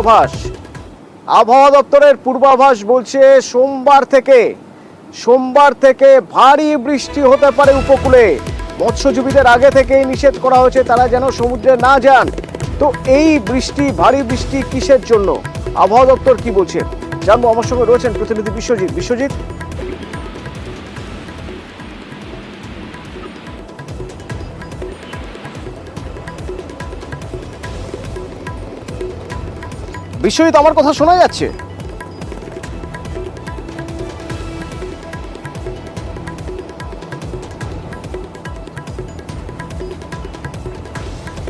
পূর্বাভাস আবহাওয়া দপ্তরের পূর্বাভাস বলছে সোমবার থেকে ভারী বৃষ্টি হতে পারে উপকূলে। মৎস্যজীবীদের আগে থেকেই নিষেধ করা হয়েছে, তারা যেন সমুদ্রে না যান। তো এই ভারী বৃষ্টি কিসের জন্য, আবহাওয়া দপ্তর কি বলছে জানবো। আমার সঙ্গে রয়েছেন প্রতিনিধি বিশ্বজিৎ। বিশ্বজিৎ, আমার কথা শোনা যাচ্ছে?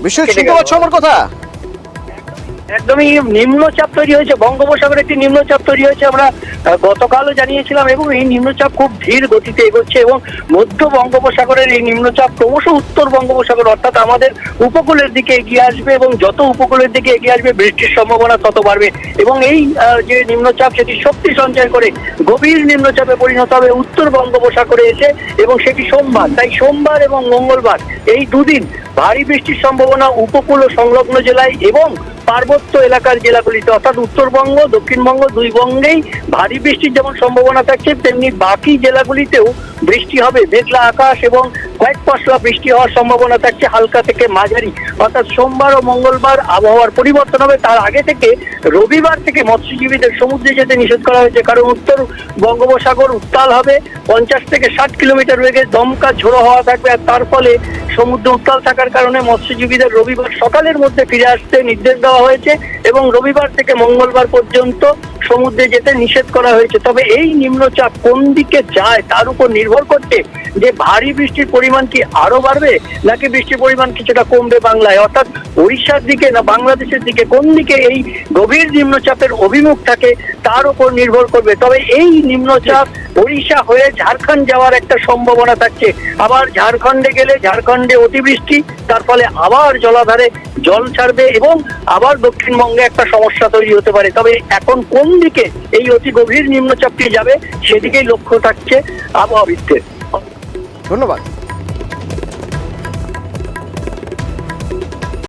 বিশ্বজিৎ, শুনতে পাচ্ছ আমার কথা? একদমই নিম্নচাপ তৈরি হয়েছে, বঙ্গোপসাগরে একটি নিম্নচাপ তৈরি হয়েছে। আমরা গতকালও জানিয়েছিলাম এবং এই নিম্নচাপ খুব ধীর গতিতে এগোচ্ছে এবং মধ্য বঙ্গোপসাগরের এই নিম্নচাপ ক্রমশ উত্তর বঙ্গোপসাগর অর্থাৎ আমাদের উপকূলের দিকে এগিয়ে আসবে এবং যত উপকূলের দিকে এগিয়ে আসবে বৃষ্টির সম্ভাবনা তত বাড়বে এবং এই যে নিম্নচাপ সেটি শক্তি সঞ্চয় করে গভীর নিম্নচাপে পরিণত হবে উত্তর বঙ্গোপসাগরে এসে, এবং সেটি সোমবার। তাই সোমবার এবং মঙ্গলবার এই দুদিন ভারী বৃষ্টির সম্ভাবনা উপকূল ও সংলগ্ন জেলায় এবং পার্বত্য এলাকার জেলাগুলিতে অর্থাৎ উত্তরবঙ্গ দক্ষিণবঙ্গ দুই বঙ্গেই ভারী বৃষ্টির যেমন সম্ভাবনা থাকছে, তেমনি বাকি জেলাগুলিতেও বৃষ্টি হবে। মেঘলা আকাশ এবং কয়েক পশলা বৃষ্টি হওয়ার সম্ভাবনা থাকছে হালকা থেকে মাঝারি। অর্থাৎ সোমবার ও মঙ্গলবার আবহাওয়ার পরিবর্তন হবে। তার আগে থেকে রবিবার থেকে মৎস্যজীবীদের সমুদ্রে যেতে নিষেধ করা হয়েছে, কারণ উত্তর বঙ্গোপসাগর উত্তাল হবে। 50 থেকে 60 কিলোমিটার বেগে দমকা ঝোড়ো হওয়া থাকবে, আর তার ফলে সমুদ্র উত্তাল থাকার কারণে মৎস্যজীবীদের রবিবার সকালের মধ্যে ফিরে আসতে নির্দেশ দেওয়া হয়েছে এবং রবিবার থেকে মঙ্গলবার পর্যন্ত সমুদ্রে যেতে নিষেধ করা হয়েছে। তবে এই নিম্নচাপ কোন দিকে যায় তার উপর নির্ভর করতে যে ভারী বৃষ্টির পরিমাণ কি আরো বাড়বে নাকি বৃষ্টির পরিমাণ কিছুটা কমবে বাংলায়, অর্থাৎ উড়িষ্যার দিকে না বাংলাদেশের দিকে, কোন দিকে এই গভীর নিম্নচাপের অভিমুখ থাকে তার উপর নির্ভর করবে। তবে এই নিম্নচাপ ওড়িশা হয়ে ঝাড়খণ্ড যাওয়ার একটা সম্ভাবনা থাকছে। আবার ঝাড়খণ্ডে গেলে ঝাড়খণ্ডে অতিবৃষ্টি, তার ফলে আবার জলাধারে জল ছাড়বে এবং আবার দক্ষিণবঙ্গে একটা সমস্যা তৈরি হতে পারে। তবে এখন কোন দিকে এই অতি গভীর নিম্নচাপটি যাবে সেদিকেই লক্ষ্য থাকছে আবহাওয়াবিদদের। ধন্যবাদ।